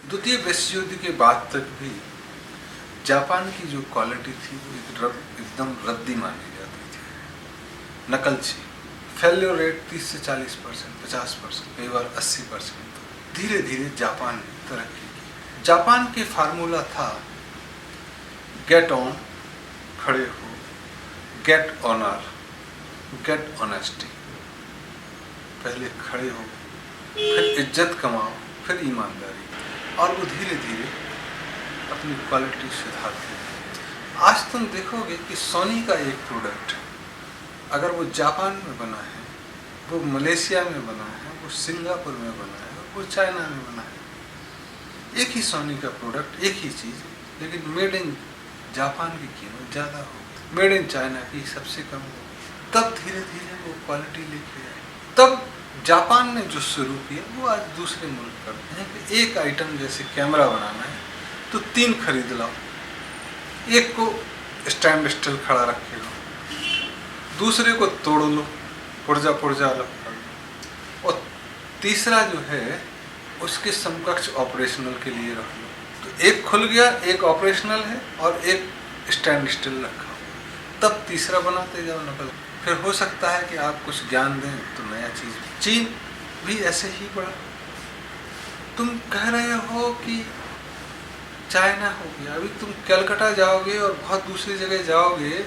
द्वितीय विश्व युद्ध के बाद तक भी जापान की जो क्वालिटी थी वो एकदम रद्दी मानी जाती थी, नकलची। फेल्योर रेट 30 से 40%, 50%, कई बार 80%। धीरे धीरे जापान ने तरक्की की। जापान के फार्मूला था गेट ऑन, खड़े हो, गेट ऑनर, गेट ऑनेस्टी। पहले खड़े हो, फिर इज्जत कमाओ, फिर ईमानदारी, और वो धीरे धीरे अपनी क्वालिटी सुधारते हैं। आज तुम देखोगे कि सोनी का एक प्रोडक्ट अगर वो जापान में बना है, वो मलेशिया में बना है, वो सिंगापुर में बना है, वो चाइना में बना है, एक ही सोनी का प्रोडक्ट, एक ही चीज़, लेकिन मेड इन जापान की कीमत ज़्यादा हो, मेड इन चाइना की सबसे कम हो। तब धीरे धीरे वो क्वालिटी लेके आए। तब जापान ने जो शुरू किया वो आज दूसरे मुल्क करते हैं कि एक आइटम जैसे कैमरा बनाना है तो 3 खरीद लाओ, एक को स्टैंड स्टिल खड़ा रखे लो, दूसरे को तोड़ लो, पुर्जा अलग कर लो, और तीसरा जो है उसके समकक्ष ऑपरेशनल के लिए रख लो। तो एक खुल गया, एक ऑपरेशनल है और एक स्टैंड स्टिल रखा हो, तब तीसरा बनाते जाओ नकल। फिर हो सकता है कि आप कुछ ज्ञान दें तो नया चीज़। चीन भी ऐसे ही बढ़ा। तुम कह रहे हो कि चाइना हो गया, अभी तुम कलकत्ता जाओगे और बहुत दूसरी जगह जाओगे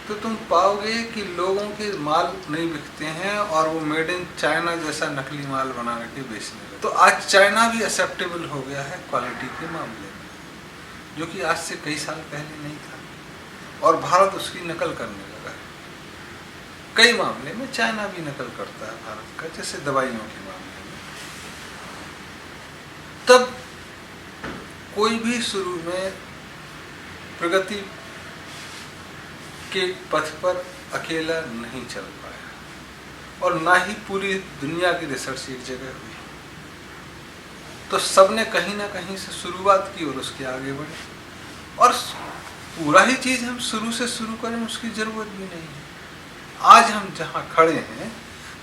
तो तुम पाओगे कि लोगों के माल नहीं बिकते हैं और वो मेड इन चाइना जैसा नकली माल बना के बेचने लगे। तो आज चाइना भी एक्सेप्टेबल हो गया है क्वालिटी के मामले में, जो कि आज से कई साल पहले नहीं था, और भारत उसकी नकल करने लगा है। कई मामले में चाइना भी नकल करता है भारत का, जैसे दवाइयों के मामले में। तब कोई भी शुरू में प्रगति के पथ पर अकेला नहीं चल पाया, और ना ही पूरी दुनिया की रिसर्च एक जगह हुई। तो सबने कहीं ना कहीं से शुरुआत की और उसके आगे बढ़े, और पूरा ही चीज़ हम शुरू से शुरू करें उसकी ज़रूरत भी नहीं है। आज हम जहाँ खड़े हैं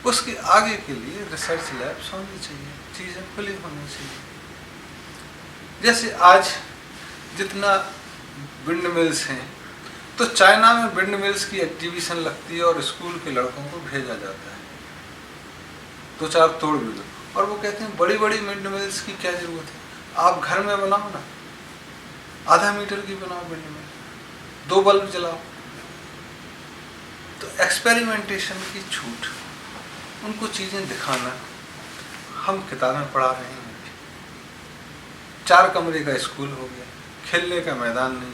उसके आगे के लिए रिसर्च लैब्स होनी चाहिए, चीज़ें खुली होनी चाहिए। जैसे आज जितना विंड मिल्स हैं, तो चाइना में विंड मिल्स की एग्जीबिशन लगती है और स्कूल के लड़कों को भेजा जाता है, 2-4 तोड़ भी दो, और वो कहते हैं बड़ी बड़ी विंड मिल्स की क्या ज़रूरत है, आप घर में बनाओ ना, आधा मीटर की बनाओ विंड मिल, 2 बल्ब जलाओ। तो एक्सपेरिमेंटेशन की छूट, उनको चीज़ें दिखाना। हम किताबें पढ़ा रहे हैं, 4 कमरे का स्कूल हो गया, खेलने का मैदान नहीं,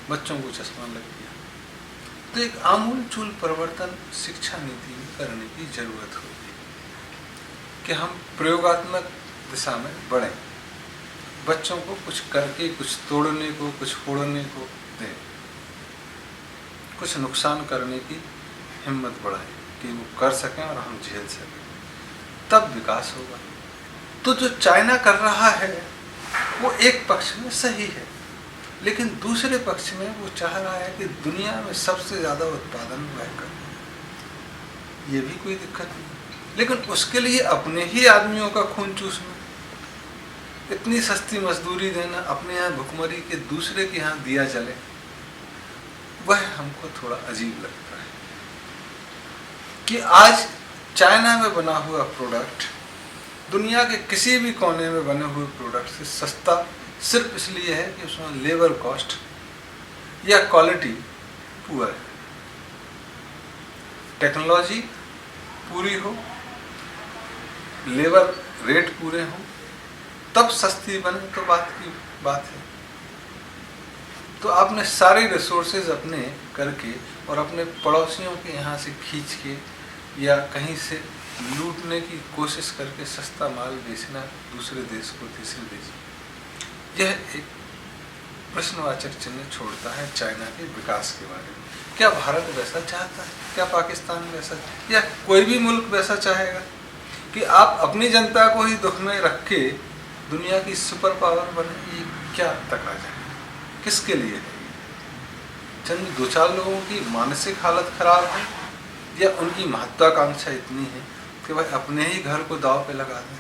बच्चों को चश्मा लग गया। तो एक आमूलचूल परिवर्तन शिक्षा नीति में करने की जरूरत होगी कि हम प्रयोगात्मक दिशा में बढ़ें, बच्चों को कुछ करके, कुछ तोड़ने को, कुछ फोड़ने को दें, कुछ नुकसान करने की हिम्मत बढ़ाएं कि वो कर सकें और हम झेल सकें, तब विकास होगा। तो जो चाइना कर रहा है वो एक पक्ष में सही है, लेकिन दूसरे पक्ष में वो चाह रहा है कि दुनिया में सबसे ज़्यादा उत्पादन वह करे। ये भी कोई दिक्कत नहीं, लेकिन उसके लिए अपने ही आदमियों का खून चूसना, इतनी सस्ती मजदूरी देना, अपने यहाँ भुखमरी के दूसरे के यहाँ दिया जले, वह हमको थोड़ा अजीब लगता है कि आज चाइना में बना हुआ प्रोडक्ट दुनिया के किसी भी कोने में बने हुए प्रोडक्ट से सस्ता सिर्फ इसलिए है कि उसमें लेबर कॉस्ट या क्वालिटी पुअर है। टेक्नोलॉजी पूरी हो, लेबर रेट पूरे हो, तब सस्ती बने तो बात है। तो आपने सारे रिसोर्सेज अपने करके और अपने पड़ोसियों के यहाँ से खींच के या कहीं से लूटने की कोशिश करके सस्ता माल बेचना दूसरे देश को, तीसरे देश को, यह एक प्रश्नवाचक चिन्ह छोड़ता है चाइना के विकास के बारे में। क्या भारत वैसा चाहता है? क्या पाकिस्तान वैसा, या कोई भी मुल्क वैसा चाहेगा कि आप अपनी जनता को ही दुख में रख के दुनिया की सुपर पावर बने? ये क्या तक आ जाए? किसके लिए है? चंद 2-4 लोगों की मानसिक हालत खराब है, या उनकी महत्वाकांक्षा इतनी है कि वह अपने ही घर को दांव पे लगा दें?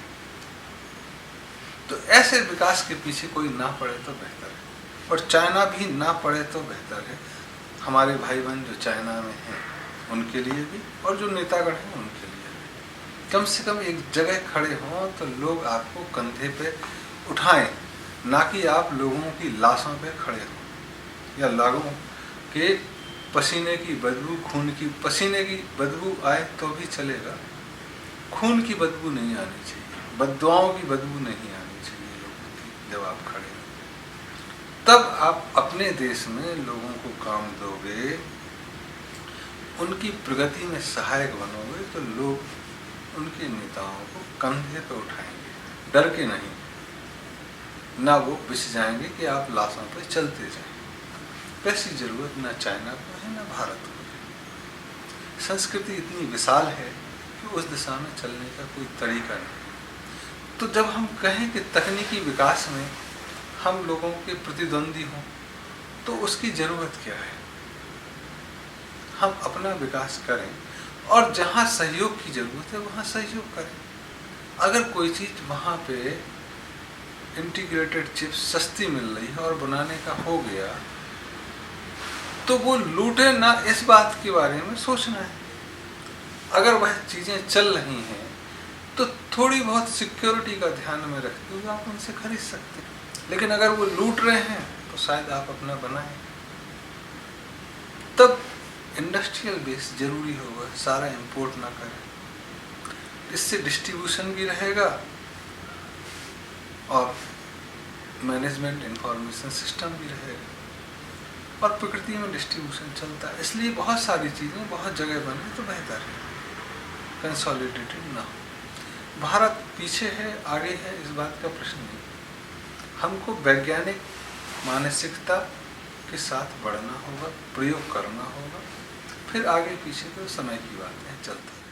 तो ऐसे विकास के पीछे कोई ना पड़े तो बेहतर है, और चाइना भी ना पड़े तो बेहतर है। हमारे भाई बहन जो चाइना में हैं उनके लिए भी, और जो नेतागण हैं उनके लिए भी, कम से कम एक जगह खड़े हों तो लोग आपको कंधे पे उठाएं, ना कि आप लोगों की लाशों पे खड़े हों या लोगों के पसीने की बदबू, खून की पसीने की बदबू आए तो भी चलेगा, खून की बदबू नहीं आनी चाहिए, बद्दुआओं की बदबू नहीं आनी चाहिए लोगों की। जब आप खड़े हो तब आप अपने देश में लोगों को काम दोगे, उनकी प्रगति में सहायक बनोगे, तो लोग उनके नेताओं को कंधे पर उठाएंगे, डर के नहीं, ना वो बिछ जाएंगे कि आप लाशों पर चलते जाएं। वैसी जरूरत ना चाइना को है ना भारत को है। संस्कृति इतनी विशाल है कि उस दिशा में चलने का कोई तरीका नहीं। तो जब हम कहें कि तकनीकी विकास में हम लोगों के प्रतिद्वंदी हों, तो उसकी जरूरत क्या है? हम अपना विकास करें, और जहां सहयोग की जरूरत है वहां सहयोग करें। अगर कोई चीज वहां पे इंटीग्रेटेड चिप्स सस्ती मिल रही है और बनाने का हो गया, तो वो लूटे ना, इस बात के बारे में सोचना है। अगर वह चीजें चल रही हैं तो थोड़ी बहुत सिक्योरिटी का ध्यान में रखते हुए आप उनसे खरीद सकते हैं। लेकिन अगर वो लूट रहे हैं तो शायद आप अपना बनाएं। तब इंडस्ट्रियल बेस जरूरी होगा, सारा इंपोर्ट ना करें। इससे डिस्ट्रीब्यूशन भी रहेगा और मैनेजमेंट इंफॉर्मेशन सिस्टम भी रहेगा, और प्रकृति में डिस्ट्रीब्यूशन चलता है। इसलिए बहुत सारी चीज़ें बहुत जगह बने तो बेहतर है, कंसोलिडेटेड ना हो। भारत पीछे है आगे है, इस बात का प्रश्न नहीं। हमको वैज्ञानिक मानसिकता के साथ बढ़ना होगा, प्रयोग करना होगा, फिर आगे पीछे तो समय की बात है, चलता है।